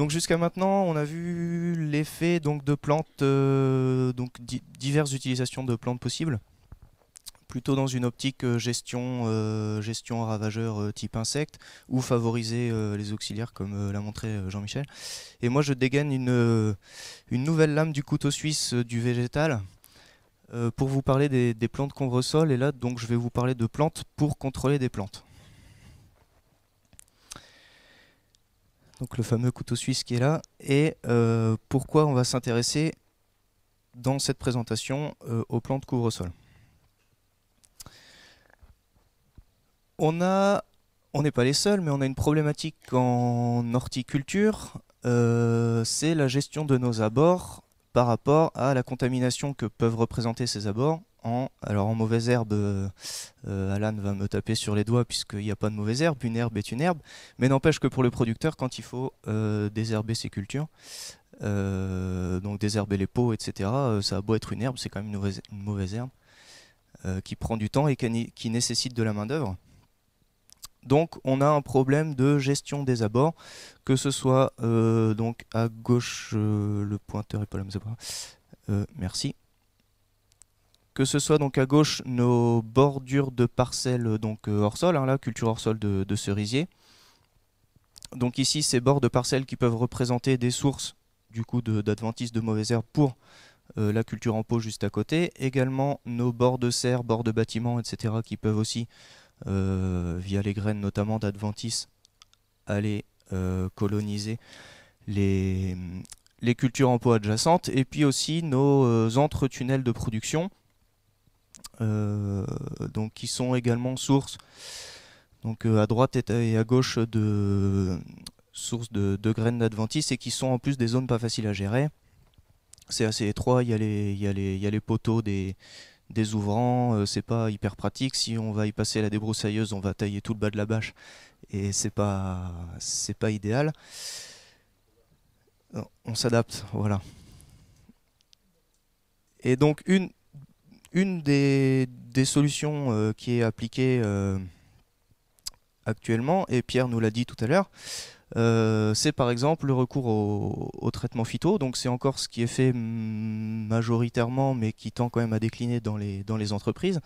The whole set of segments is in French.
Donc jusqu'à maintenant, on a vu l'effet donc de plantes, diverses utilisations de plantes possibles, plutôt dans une optique gestion ravageur type insectes, ou favoriser les auxiliaires comme l'a montré Jean-Michel. Et moi je dégaine une nouvelle lame du couteau suisse du végétal pour vous parler des plantes couvre-sol. Et là donc je vais vous parler de plantes pour contrôler des plantes. Donc le fameux couteau suisse qui est là. Et pourquoi on va s'intéresser dans cette présentation aux plantes couvre-sol. On n'est pas les seuls, mais on a une problématique en horticulture, c'est la gestion de nos abords par rapport à la contamination que peuvent représenter ces abords. Alors en mauvaise herbe, Alan va me taper sur les doigts puisqu'il n'y a pas de mauvaise herbe, une herbe est une herbe, mais n'empêche que pour le producteur, quand il faut désherber ses cultures, donc désherber les pots, etc., ça a beau être une herbe, c'est quand même une mauvaise herbe qui prend du temps et qui nécessite de la main d'œuvre. Donc on a un problème de gestion des abords, que ce soit donc à gauche, le pointeur est pas là, mais c'est pas grave. Merci. Que ce soit donc à gauche nos bordures de parcelles donc hors sol, hein, là, culture hors sol de cerisier. Donc ici ces bords de parcelles qui peuvent représenter des sources du coup d'adventices de mauvaises herbes pour la culture en pot juste à côté. Également nos bords de serre, bords de bâtiments, etc. qui peuvent aussi via les graines notamment d'adventices, aller coloniser les cultures en pot adjacentes, et puis aussi nos entre-tunnels de production, donc qui sont également sources, donc à droite et à gauche de sources de graines d'adventices, et qui sont en plus des zones pas faciles à gérer. C'est assez étroit, il y a les poteaux des ouvrants, c'est pas hyper pratique. Si on va y passer la débroussailleuse, on va tailler tout le bas de la bâche et c'est pas idéal. On s'adapte, voilà. Et donc une des solutions qui est appliquée actuellement, et Pierre nous l'a dit tout à l'heure, c'est par exemple le recours au traitement phyto. Donc c'est encore ce qui est fait majoritairement, mais qui tend quand même à décliner dans les entreprises.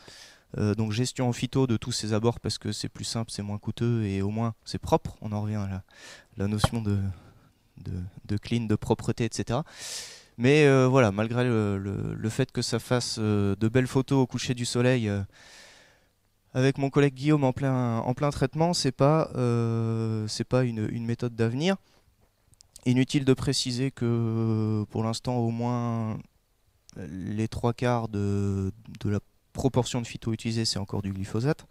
Donc gestion en phyto de tous ces abords, parce que c'est plus simple, c'est moins coûteux et au moins c'est propre. On en revient à la notion de clean, de propreté, etc. Mais voilà, malgré le fait que ça fasse de belles photos au coucher du soleil, avec mon collègue Guillaume en plein traitement, c'est pas une méthode d'avenir. Inutile de préciser que pour l'instant au moins les trois quarts de la proportion de phyto utilisée, c'est encore du glyphosate.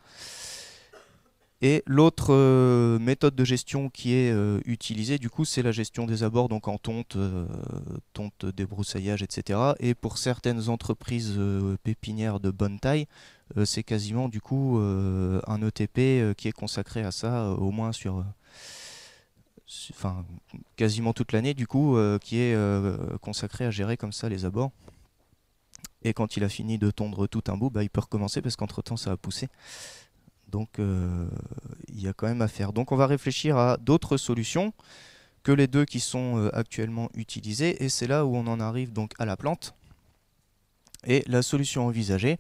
Et l'autre méthode de gestion qui est utilisée, du coup, c'est la gestion des abords, donc en tonte, débroussaillage, etc. Et pour certaines entreprises pépinières de bonne taille, c'est quasiment du coup un ETP qui est consacré à ça, au moins enfin, quasiment toute l'année, du coup, qui est consacré à gérer comme ça les abords. Et quand il a fini de tondre tout un bout, bah, il peut recommencer parce qu'entre-temps ça a poussé. Donc il y a quand même à faire. Donc on va réfléchir à d'autres solutions que les deux qui sont actuellement utilisées. Et c'est là où on en arrive donc à la plante. Et la solution envisagée,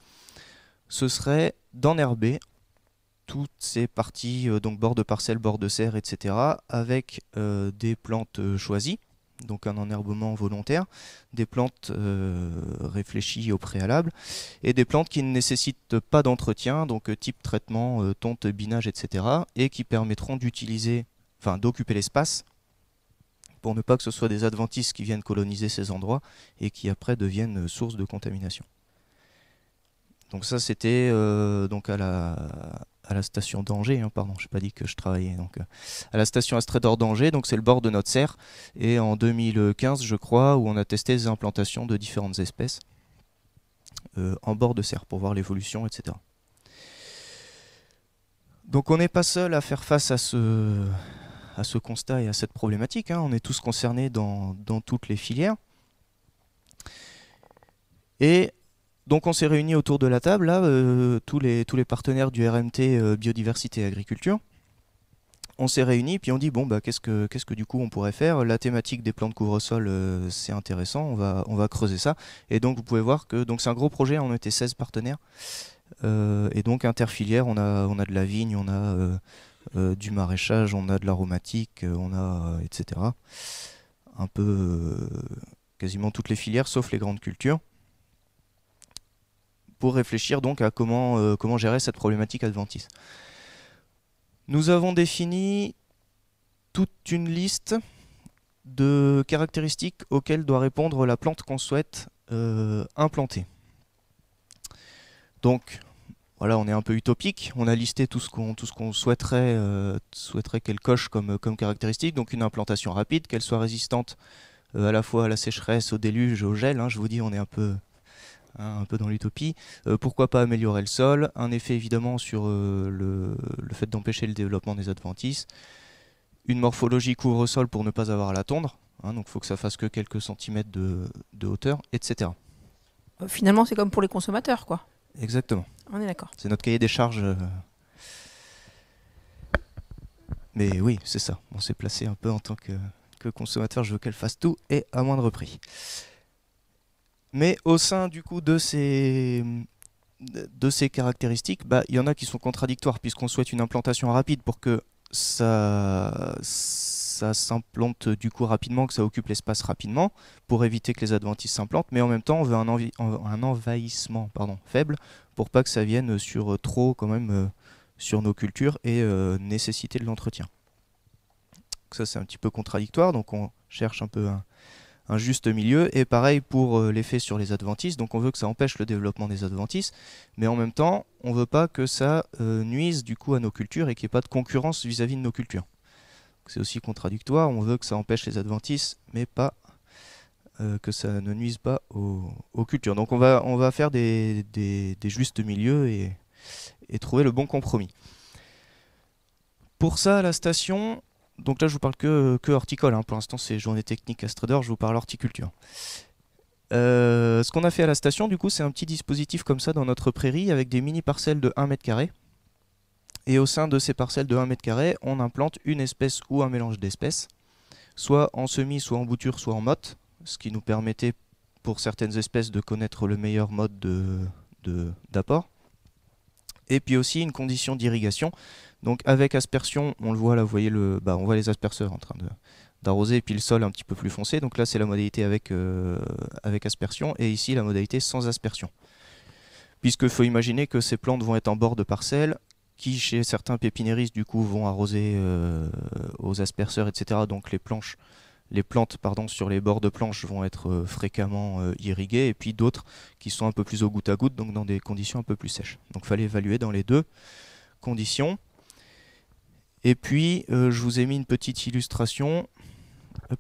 ce serait d'enherber toutes ces parties, donc bord de parcelles, bord de serre, etc. avec des plantes choisies. Donc un enherbement volontaire, des plantes réfléchies au préalable, et des plantes qui ne nécessitent pas d'entretien, donc type traitement, tonte, binage, etc. et qui permettront d'occuper l'espace pour ne pas que ce soit des adventices qui viennent coloniser ces endroits et qui après deviennent source de contamination. Donc ça c'était donc à la station d'Angers, hein, pardon, je n'ai pas dit que je travaillais, donc à la station Astrédor d'Angers, donc c'est le bord de notre serre, et en 2015 je crois, où on a testé des implantations de différentes espèces en bord de serre pour voir l'évolution, etc. Donc on n'est pas seul à faire face à ce constat et à cette problématique, hein. On est tous concernés dans toutes les filières. Et donc on s'est réunis autour de la table, là, tous les partenaires du RMT Biodiversité et Agriculture. on s'est réunis, puis on dit bon bah qu'est-ce que du coup on pourrait faire. La thématique des plans de couvre-sol, c'est intéressant, on va creuser ça. Et donc vous pouvez voir que donc c'est un gros projet, on était 16 partenaires. Et donc interfilière, on a de la vigne, on a du maraîchage, on a de l'aromatique, on a etc. Un peu quasiment toutes les filières sauf les grandes cultures. Pour réfléchir donc à comment gérer cette problématique adventice. Nous avons défini toute une liste de caractéristiques auxquelles doit répondre la plante qu'on souhaite implanter. Donc, voilà, on est un peu utopique. On a listé tout ce qu'on souhaiterait qu'elle coche comme caractéristique. Donc, une implantation rapide, qu'elle soit résistante à la fois à la sécheresse, au déluge, au gel. Hein, je vous dis, on est un peu dans l'utopie. Pourquoi pas améliorer le sol? Un effet évidemment sur le fait d'empêcher le développement des adventices. Une morphologie couvre-sol pour ne pas avoir à la tondre. Hein, donc il faut que ça fasse que quelques centimètres de hauteur, etc. Finalement, c'est comme pour les consommateurs, quoi. Exactement. On est d'accord. C'est notre cahier des charges. Mais oui, c'est ça. On s'est placé un peu en tant que consommateur. Je veux qu'elle fasse tout et à moindre prix. Mais au sein du coup de ces caractéristiques, il y en a qui sont contradictoires puisqu'on souhaite une implantation rapide pour que ça s'implante du coup rapidement, que ça occupe l'espace rapidement pour éviter que les adventices s'implantent, mais en même temps on veut un envahissement faible pour pas que ça vienne sur trop quand même sur nos cultures et nécessiter de l'entretien. Ça c'est un petit peu contradictoire, donc on cherche un peu un juste milieu, et pareil pour l'effet sur les adventices, donc on veut que ça empêche le développement des adventices, mais en même temps on veut pas que ça nuise du coup à nos cultures et qu'il n'y ait pas de concurrence vis-à-vis de nos cultures. C'est aussi contradictoire, on veut que ça empêche les adventices, mais pas que ça ne nuise pas aux cultures. Donc on va faire des justes milieux et trouver le bon compromis. Pour ça, la station, donc là je vous parle que horticole, hein. Pour l'instant c'est journée technique Astrader, je vous parle horticulture. Ce qu'on a fait à la station du coup c'est un petit dispositif comme ça dans notre prairie avec des mini parcelles de 1 mètre carré. Et au sein de ces parcelles de 1 mètre carré, on implante une espèce ou un mélange d'espèces, soit en semis, soit en bouture, soit en motte, ce qui nous permettait pour certaines espèces de connaître le meilleur mode d'apport. Et puis aussi une condition d'irrigation. Donc avec aspersion, on le voit là, vous voyez on voit les asperceurs en train d'arroser, et puis le sol un petit peu plus foncé. Donc là c'est la modalité avec aspersion, et ici la modalité sans aspersion. Puisqu'il faut imaginer que ces plantes vont être en bord de parcelles, qui chez certains pépiniéristes du coup vont arroser aux asperceurs, etc. Donc les plantes sur les bords de planches vont être fréquemment irriguées, et puis d'autres qui sont un peu plus au goutte à goutte, donc dans des conditions un peu plus sèches. Donc il fallait évaluer dans les deux conditions. Et puis je vous ai mis une petite illustration. Hop,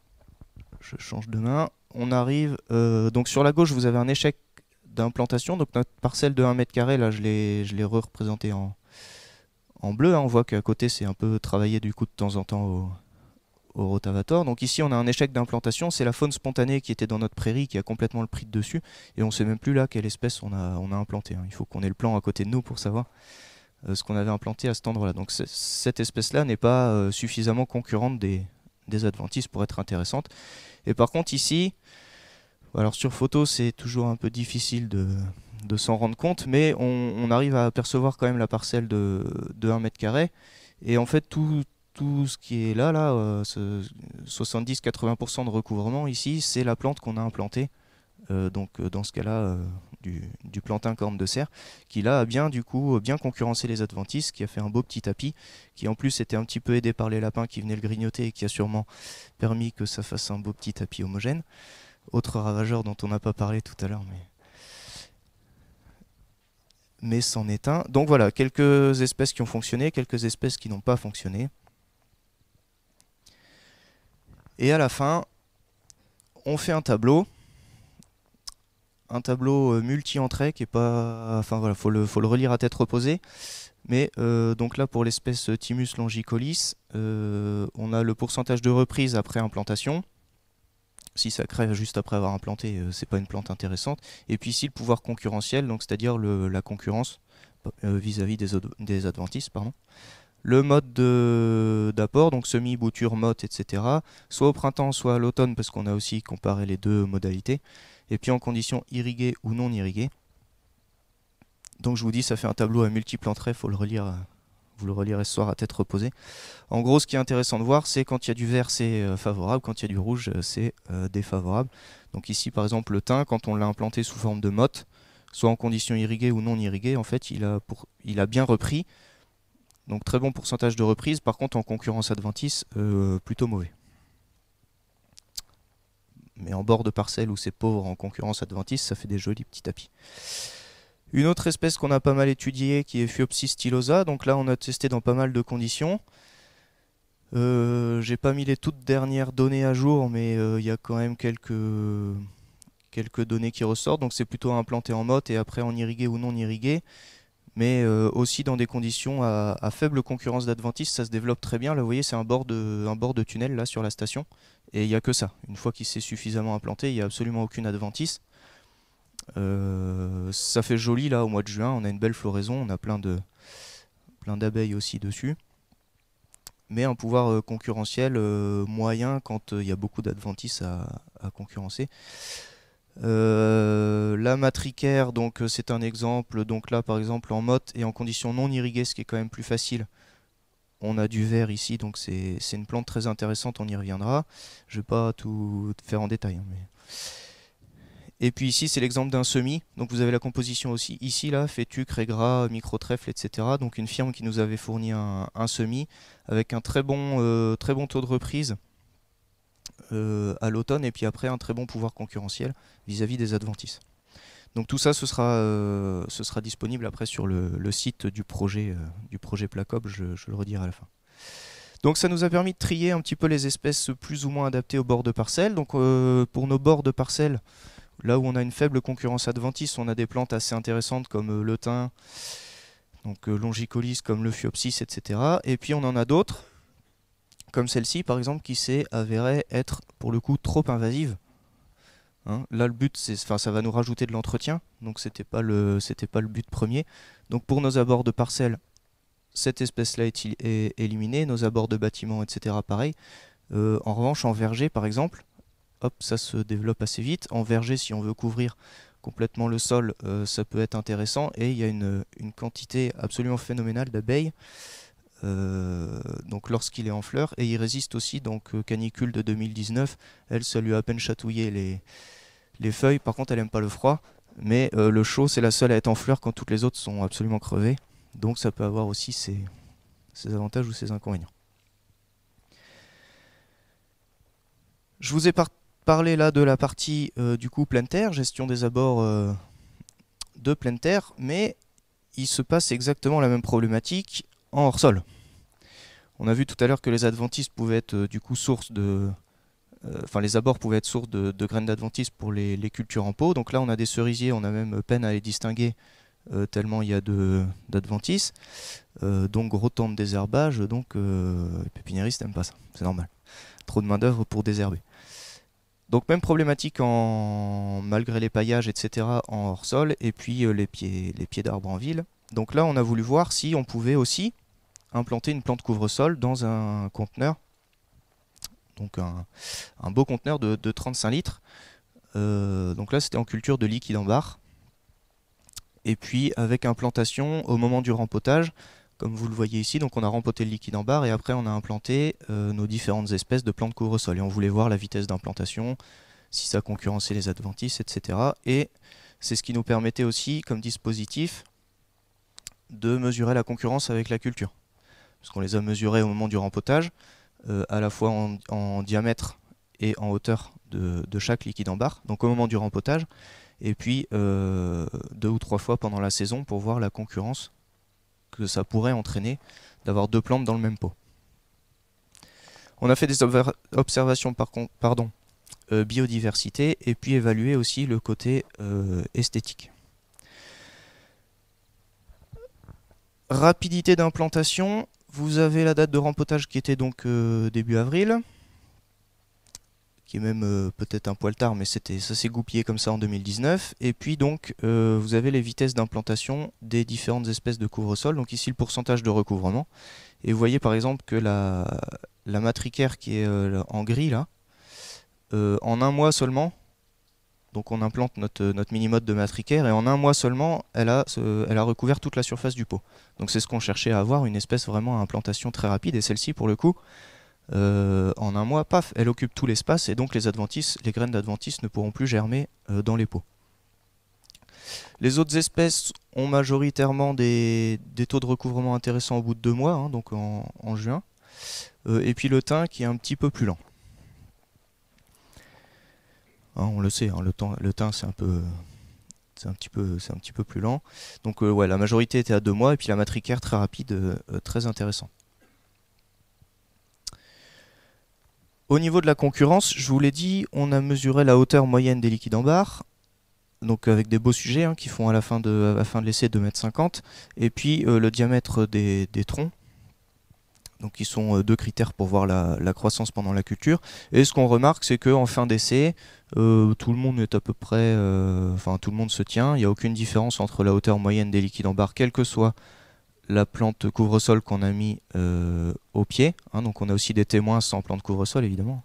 je change de main. On arrive donc sur la gauche, vous avez un échec d'implantation. Donc notre parcelle de 1 mètre carré, là je l'ai représenté en bleu, hein. On voit qu'à côté c'est un peu travaillé du coup de temps en temps au rotavator. Donc ici on a un échec d'implantation, c'est la faune spontanée qui était dans notre prairie qui a complètement le pris de dessus, et on ne sait même plus là quelle espèce on a implanté, hein. Il faut qu'on ait le plan à côté de nous pour savoir ce qu'on avait implanté à cet endroit-là. Donc cette espèce-là n'est pas suffisamment concurrente des adventices pour être intéressante. Et par contre ici, alors sur photo c'est toujours un peu difficile de s'en rendre compte, mais on arrive à apercevoir quand même la parcelle de 1 mètre carré, et en fait tout ce qui est là 70-80% de recouvrement ici, c'est la plante qu'on a implantée, donc dans ce cas-là du plantain corne de cerf, qui là a bien concurrencé les adventices, qui a fait un beau petit tapis, qui en plus était un petit peu aidé par les lapins qui venaient le grignoter, et qui a sûrement permis que ça fasse un beau petit tapis homogène. Autre ravageur dont on n'a pas parlé tout à l'heure, mais c'en est un. Donc voilà, quelques espèces qui ont fonctionné, quelques espèces qui n'ont pas fonctionné. Et à la fin, on fait un tableau multi-entrée qui est pas... Enfin voilà, faut le relire à tête reposée. Mais donc là, pour l'espèce Thymus longicolis, on a le pourcentage de reprise après implantation. Si ça crève juste après avoir implanté, c'est pas une plante intéressante. Et puis ici, le pouvoir concurrentiel, donc c'est-à-dire la concurrence vis-à-vis des adventices, pardon. le mode d'apport, donc semis, bouture, motte, etc. Soit au printemps, soit à l'automne, parce qu'on a aussi comparé les deux modalités. Et puis en conditions irriguées ou non irriguées. Donc je vous dis, ça fait un tableau à multiples entrées, faut le relire, vous le relirez ce soir à tête reposée. En gros, ce qui est intéressant de voir, c'est quand il y a du vert, c'est favorable, quand il y a du rouge, c'est défavorable. Donc ici, par exemple, le thym, quand on l'a implanté sous forme de motte, soit en conditions irriguées ou non irriguées, en fait, il a bien repris. Donc très bon pourcentage de reprise. Par contre, en concurrence adventice, plutôt mauvais. Mais en bord de parcelle où c'est pauvre en concurrence adventice, ça fait des jolis petits tapis. Une autre espèce qu'on a pas mal étudiée, qui est Phuopsis stylosa. Donc là, on a testé dans pas mal de conditions. J'ai pas mis les toutes dernières données à jour, mais il y a quand même quelques données qui ressortent. Donc c'est plutôt implanté en motte et après en irrigué ou non irrigué. Mais aussi dans des conditions à faible concurrence d'adventice, ça se développe très bien. Là, vous voyez, c'est un bord de tunnel là sur la station. Et il n'y a que ça. Une fois qu'il s'est suffisamment implanté, il n'y a absolument aucune adventice. Ça fait joli là au mois de juin, on a une belle floraison, on a plein d'abeilles aussi dessus. Mais un pouvoir concurrentiel moyen quand il y a beaucoup d'adventices à concurrencer. La matricaire, donc c'est un exemple. Donc là, par exemple, en motte et en conditions non irriguées, ce qui est quand même plus facile. On a du vert ici, donc c'est une plante très intéressante, on y reviendra. Je vais pas tout faire en détail. Mais... Et puis ici, c'est l'exemple d'un semis. Donc vous avez la composition aussi ici, là, fétu, crégras, micro-trèfle, etc. Donc une firme qui nous avait fourni un semis avec un très bon taux de reprise à l'automne et puis après un très bon pouvoir concurrentiel vis-à-vis des adventices. Donc tout ça, ce sera disponible après sur le site du projet Placob, je le redirai à la fin. Donc ça nous a permis de trier un petit peu les espèces plus ou moins adaptées aux bords de parcelles. Donc pour nos bords de parcelles, là où on a une faible concurrence adventice, on a des plantes assez intéressantes comme le thym, donc longicolis comme le Phuopsis, etc. Et puis on en a d'autres, comme celle-ci par exemple, qui s'est avérée être pour le coup trop invasive. Hein, là le but, ça va nous rajouter de l'entretien, donc c'était pas le but premier. Donc pour nos abords de parcelles, cette espèce-là est éliminée, nos abords de bâtiments, etc. pareil. En revanche, en verger par exemple, hop, ça se développe assez vite. En verger, si on veut couvrir complètement le sol, ça peut être intéressant. Et il y a une quantité absolument phénoménale d'abeilles donc lorsqu'il est en fleurs. Et il résiste aussi, donc canicule de 2019, elle, ça lui a à peine chatouillé les feuilles. Par contre, elle n'aime pas le froid. Mais le chaud, c'est la seule à être en fleurs quand toutes les autres sont absolument crevées. Donc ça peut avoir aussi ses avantages ou ses inconvénients. Je vous ai parler là de la partie du coup pleine terre, gestion des abords de pleine terre, mais il se passe exactement la même problématique en hors-sol. On a vu tout à l'heure que les adventices pouvaient être du coup source de... les abords pouvaient être source de graines d'adventices pour les cultures en pot. Donc là on a des cerisiers, on a même peine à les distinguer tellement il y a d'adventices. Donc gros temps de désherbage, donc les pépiniéristes n'aiment pas ça, c'est normal. Trop de main d'œuvre pour désherber. Donc même problématique malgré les paillages, etc. en hors-sol, et puis les pieds d'arbres en ville. Donc là, on a voulu voir si on pouvait aussi implanter une plante couvre-sol dans un conteneur, donc un beau conteneur de 35 litres. Donc là, c'était en culture de liquide en barre. Et puis avec implantation au moment du rempotage, comme vous le voyez ici, donc on a rempoté le liquide en barre et après on a implanté nos différentes espèces de plantes couvre-sol. Et on voulait voir la vitesse d'implantation, si ça concurrençait les adventices, etc. Et c'est ce qui nous permettait aussi, comme dispositif, de mesurer la concurrence avec la culture. Parce qu'on les a mesurés au moment du rempotage, à la fois en diamètre et en hauteur de chaque liquide en barre, donc au moment du rempotage, et puis 2 ou 3 fois pendant la saison pour voir la concurrence que ça pourrait entraîner d'avoir deux plantes dans le même pot. On a fait des observations biodiversité et puis évaluer aussi le côté esthétique. Rapidité d'implantation, vous avez la date de rempotage qui était donc début avril. qui est même peut-être un poil tard, mais ça s'est goupillé comme ça en 2019. Et puis donc vous avez les vitesses d'implantation des différentes espèces de couvre-sol. Donc ici le pourcentage de recouvrement. Et vous voyez par exemple que la matricaire qui est en gris là, en un mois seulement, donc on implante notre mini-mode de matricaire et en un mois seulement, elle a recouvert toute la surface du pot. Donc c'est ce qu'on cherchait à avoir, une espèce vraiment à implantation très rapide. Et celle-ci, pour le coup, en un mois, paf, elle occupe tout l'espace et donc les graines d'adventice ne pourront plus germer dans les pots. Les autres espèces ont majoritairement des taux de recouvrement intéressants au bout de 2 mois, hein, donc en juin. Et puis le thym qui est un petit peu plus lent. Hein, on le sait, hein, le thym c'est un petit peu plus lent. Donc ouais, la majorité était à 2 mois et puis la matricaire très rapide, très intéressant. Au niveau de la concurrence, je vous l'ai dit, on a mesuré la hauteur moyenne des liquides en barre, donc avec des beaux sujets hein, qui font à la fin de l'essai 2,50 m, et puis le diamètre des troncs, donc qui sont 2 critères pour voir la croissance pendant la culture. Et ce qu'on remarque, c'est qu'en fin d'essai, tout le monde est à peu près, enfin tout le monde se tient, il n'y a aucune différence entre la hauteur moyenne des liquides en barre, quelle que soit la plante couvre-sol qu'on a mis au pied, hein, donc on a aussi des témoins sans plante couvre-sol évidemment.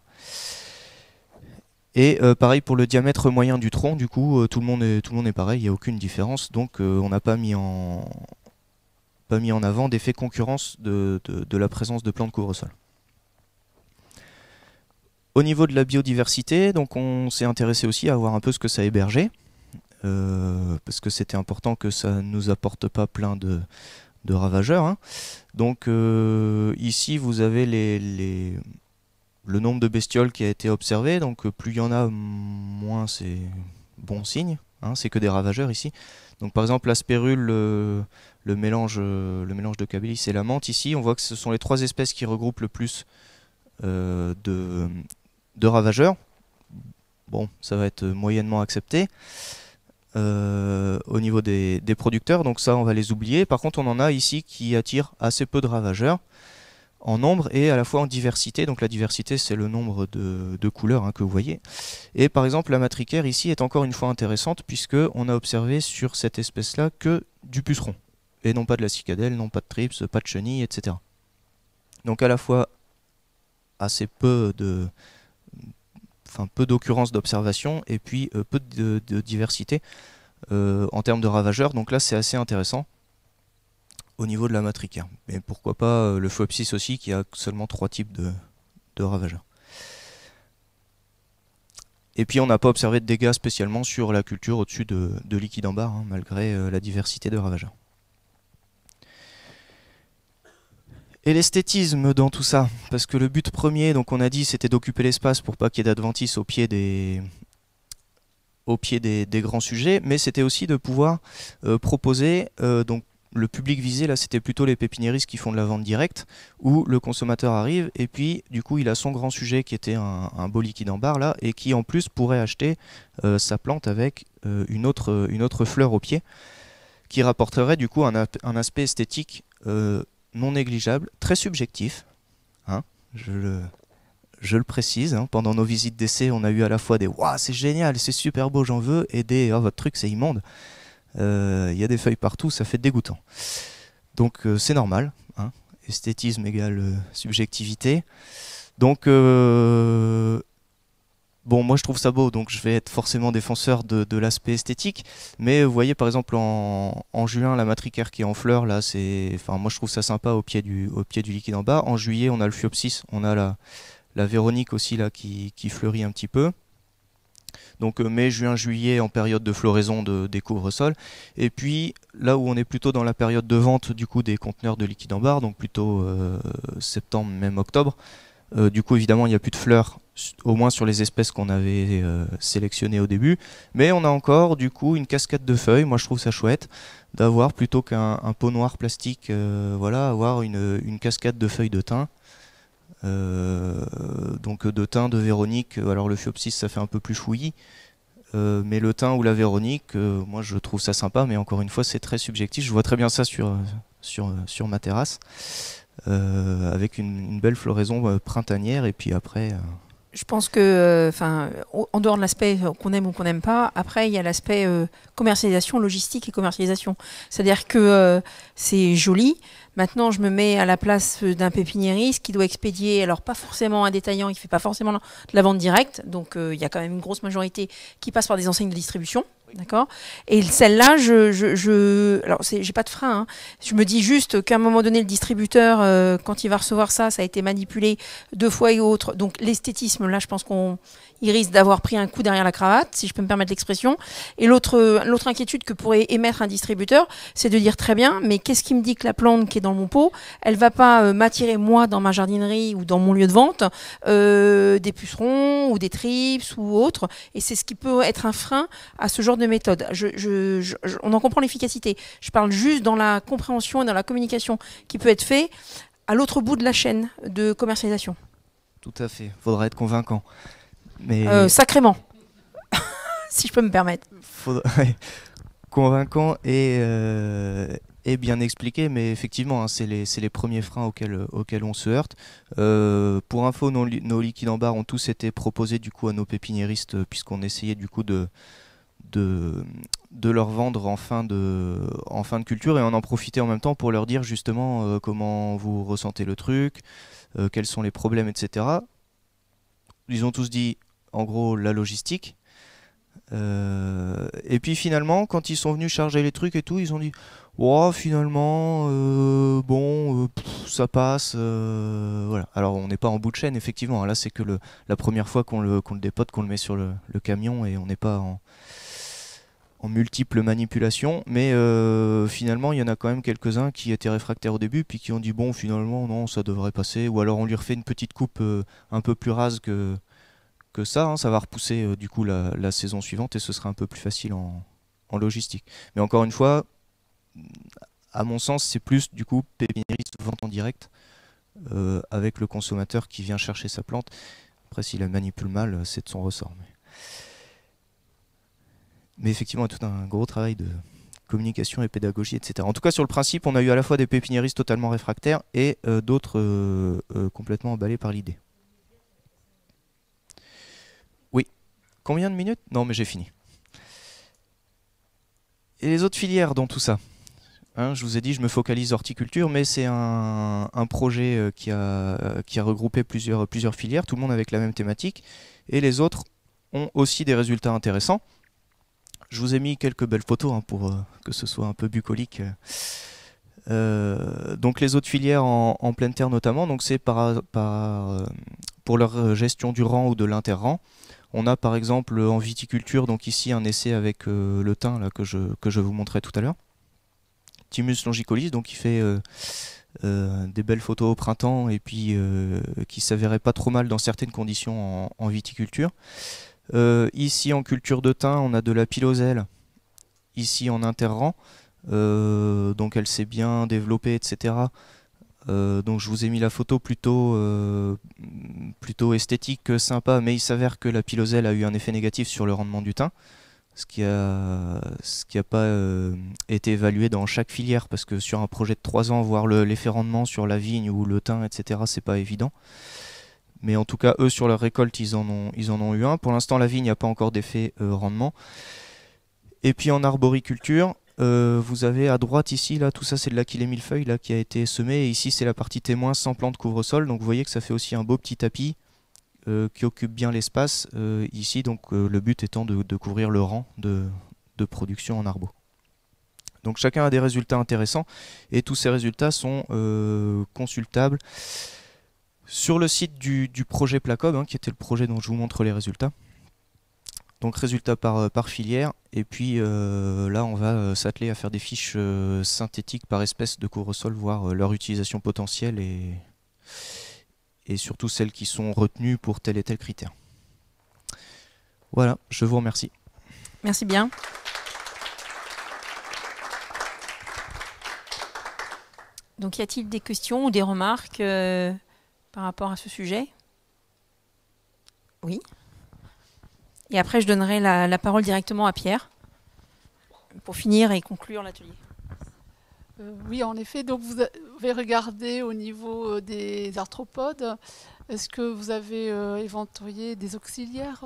Et pareil pour le diamètre moyen du tronc, du coup tout le monde est pareil, il n'y a aucune différence, donc on n'a pas mis en avant d'effet concurrence de la présence de plantes couvre-sol. Au niveau de la biodiversité, donc on s'est intéressé aussi à voir un peu ce que ça hébergeait, parce que c'était important que ça ne nous apporte pas plein de ravageurs. Hein. Donc ici vous avez le nombre de bestioles qui a été observé, donc plus il y en a, moins c'est bon signe, hein, c'est que des ravageurs ici. Donc par exemple la spérule, le mélange de cabelis et la menthe, ici on voit que ce sont les 3 espèces qui regroupent le plus de ravageurs. Bon, ça va être moyennement accepté. Au niveau des producteurs, donc ça on va les oublier. Par contre on en a ici qui attirent assez peu de ravageurs en nombre et à la fois en diversité. Donc la diversité c'est le nombre de couleurs hein, que vous voyez. Et par exemple la matricaire ici est encore une fois intéressante puisque on a observé sur cette espèce là que du puceron et non pas de la cicadelle, non pas de trips, pas de chenille, etc. Donc à la fois assez peu d'occurrences d'observation et puis peu de diversité en termes de ravageurs. Donc là c'est assez intéressant au niveau de la matricaire. Mais pourquoi pas le Phoebsis aussi qui a seulement 3 types de ravageurs. Et puis on n'a pas observé de dégâts spécialement sur la culture au-dessus de liquide en barre, hein, malgré la diversité de ravageurs. Et l'esthétisme dans tout ça, parce que le but premier, donc on a dit, c'était d'occuper l'espace pour pas qu'il y ait d'adventice au pied des grands sujets, mais c'était aussi de pouvoir proposer, donc le public visé là c'était plutôt les pépiniéristes qui font de la vente directe, où le consommateur arrive et puis du coup il a son grand sujet qui était un beau liquide en barre là, et qui en plus pourrait acheter sa plante avec une autre fleur au pied, qui rapporterait du coup un aspect esthétique non négligeable, très subjectif, hein, je le précise, hein, pendant nos visites d'essai, on a eu à la fois des « Waouh, c'est génial, c'est super beau, j'en veux » et des « Oh, votre truc, c'est immonde, y a des feuilles partout, ça fait dégoûtant ». Donc c'est normal, hein, esthétisme égale subjectivité. Donc bon, moi je trouve ça beau, donc je vais être forcément défenseur de l'aspect esthétique. Mais vous voyez par exemple en juin, la matricaire qui est en fleurs, là, moi je trouve ça sympa au pied du liquide en bas. En juillet, on a le Phoebsis, on a la Véronique aussi là qui fleurit un petit peu. Donc mai, juin, juillet en période de floraison des couvre-sols. Et puis là où on est plutôt dans la période de vente du coup des conteneurs de liquide en barre, donc plutôt septembre, même octobre. Du coup évidemment il n'y a plus de fleurs, au moins sur les espèces qu'on avait sélectionnées au début, mais on a encore du coup une cascade de feuilles. Moi je trouve ça chouette d'avoir, plutôt qu'un pot noir plastique, voilà, avoir une cascade de feuilles de thym. Donc de thym, de Véronique, alors le Phoebsis ça fait un peu plus chouillis, mais le thym ou la Véronique, moi je trouve ça sympa, mais encore une fois c'est très subjectif. Je vois très bien ça sur ma terrasse, avec une belle floraison printanière, et puis après Je pense que, en dehors de l'aspect qu'on aime ou qu'on n'aime pas, après il y a l'aspect commercialisation, logistique et commercialisation. C'est-à-dire que c'est joli. Maintenant, je me mets à la place d'un pépiniériste qui doit expédier, alors pas forcément un détaillant, il fait pas forcément de la vente directe, donc il y a quand même une grosse majorité qui passe par des enseignes de distribution. D'accord. Et celle-là, alors j'ai pas de frein, hein. Je me dis juste qu'à un moment donné, le distributeur, quand il va recevoir ça, ça a été manipulé 2 fois et autre. Donc l'esthétisme, là, je pense il risque d'avoir pris un coup derrière la cravate, si je peux me permettre l'expression. Et l'autre inquiétude que pourrait émettre un distributeur, c'est de dire très bien, mais qu'est-ce qui me dit que la plante qui est dans mon pot, elle va pas m'attirer moi dans ma jardinerie ou dans mon lieu de vente des pucerons ou des trips ou autres. Et c'est ce qui peut être un frein à ce genre de méthode. On en comprend l'efficacité. Je parle juste dans la compréhension et dans la communication qui peut être fait à l'autre bout de la chaîne de commercialisation. Tout à fait. Faudra être convaincant. Mais sacrément, si je peux me permettre. faudrait convaincant et bien expliqué, mais effectivement, hein, c'est les premiers freins auxquels on se heurte. Pour info, nos liquides en barre ont tous été proposés du coup à nos pépiniéristes, puisqu'on essayait du coup de leur vendre en fin de culture, et on en profitait en même temps pour leur dire justement comment vous ressentez le truc, quels sont les problèmes, etc. Ils ont tous dit en gros la logistique. Et puis finalement, quand ils sont venus charger les trucs et tout, ils ont dit oh, finalement, ça passe. Voilà. Alors on n'est pas en bout de chaîne, effectivement. Là, c'est que la première fois qu'on le dépote, qu'on le met sur le camion, et on n'est pas en multiples manipulations. Mais finalement, il y en a quand même quelques-uns qui étaient réfractaires au début, puis qui ont dit bon, finalement, non, ça devrait passer. Ou alors on lui refait une petite coupe un peu plus rase que ça, hein, ça va repousser du coup la saison suivante, et ce sera un peu plus facile en logistique. Mais encore une fois, à mon sens, c'est plus du coup pépiniériste, vente en direct avec le consommateur qui vient chercher sa plante. Après, s'il la manipule mal, c'est de son ressort. Mais effectivement, il y a tout un gros travail de communication et pédagogie, etc. En tout cas, sur le principe, on a eu à la fois des pépiniéristes totalement réfractaires et d'autres complètement emballés par l'idée. Combien de minutes? Non, mais j'ai fini. Et les autres filières dans tout ça, hein, je vous ai dit, je me focalise horticulture, mais c'est un projet qui a regroupé plusieurs filières, tout le monde avec la même thématique, et les autres ont aussi des résultats intéressants. Je vous ai mis quelques belles photos, hein, pour que ce soit un peu bucolique. Donc les autres filières en pleine terre notamment, donc c'est pour leur gestion du rang ou de l'interrang. On a par exemple en viticulture, donc ici un essai avec le thym là, que je vous montrais tout à l'heure. Thymus longicolis, donc qui fait des belles photos au printemps, et puis qui s'avérait pas trop mal dans certaines conditions en viticulture. Ici en culture de thym, on a de la piloselle, ici en interrang, donc elle s'est bien développée, etc. Donc je vous ai mis la photo plutôt esthétique que sympa, mais il s'avère que la piloselle a eu un effet négatif sur le rendement du thym, ce qui a pas été évalué dans chaque filière, parce que sur un projet de 3 ans, voir l'effet rendement sur la vigne ou le thym, etc., c'est pas évident. Mais en tout cas, eux, sur leur récolte, ils en ont eu un. Pour l'instant, la vigne n'a pas encore d'effet rendement. Et puis en arboriculture, vous avez à droite ici, là, tout ça c'est de l'Achillée millefeuille là, qui a été semé, et ici c'est la partie témoin sans plante couvre-sol, donc vous voyez que ça fait aussi un beau petit tapis qui occupe bien l'espace ici, donc le but étant de couvrir le rang de production en arbo. Donc chacun a des résultats intéressants, et tous ces résultats sont consultables sur le site du projet Placob, hein, qui était le projet dont je vous montre les résultats. Donc résultats par filière, et puis là on va s'atteler à faire des fiches synthétiques par espèce de couvre-sol, voir leur utilisation potentielle et surtout celles qui sont retenues pour tel et tel critère. Voilà, je vous remercie. Merci bien. Donc y a-t-il des questions ou des remarques par rapport à ce sujet? Oui. Et après, je donnerai la parole directement à Pierre pour finir et conclure l'atelier. Oui, en effet. Donc, vous avez regardé au niveau des arthropodes. Est-ce que vous avez éventorié des auxiliaires?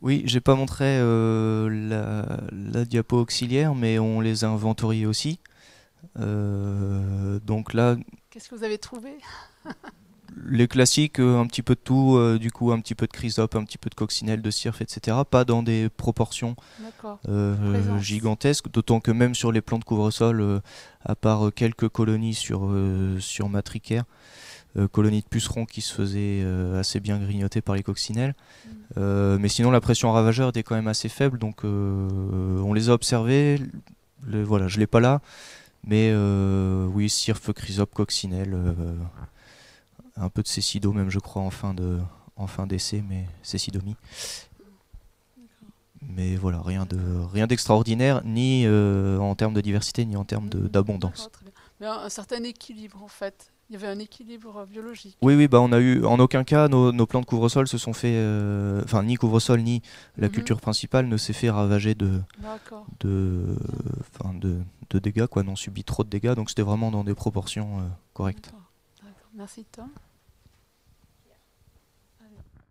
Oui, j'ai pas montré la diapo auxiliaire, mais on les a inventoriés aussi. Donc là, Qu'est-ce que vous avez trouvé? les classiques, un petit peu de tout, du coup un petit peu de chrysope, un petit peu de coccinelle, de cirf, etc. Pas dans des proportions D'accord. Présence. gigantesques, d'autant que même sur les plans de couvre-sol, à part quelques colonies sur matricaire, colonies de pucerons qui se faisaient assez bien grignoter par les coccinelles. Mais sinon la pression ravageur était quand même assez faible, donc on les a observés. Voilà, je l'ai pas là, mais oui, cirf, chrysope, coccinelle, un peu de cécido même je crois en fin d'essai, mais cécidomie. Mais voilà, rien d'extraordinaire, ni en termes de diversité, ni en termes d'abondance. D'accord, très bien. Mais un certain équilibre en fait. Il y avait un équilibre biologique. Oui, oui, bah on a eu en aucun cas nos plans de couvre-sol se sont fait, enfin ni couvre-sol ni la Mhm. culture principale ne s'est fait ravager D'accord. de, enfin, de dégâts, quoi, n'ont subi trop de dégâts, donc c'était vraiment dans des proportions correctes. D'accord. D'accord. Merci Tom.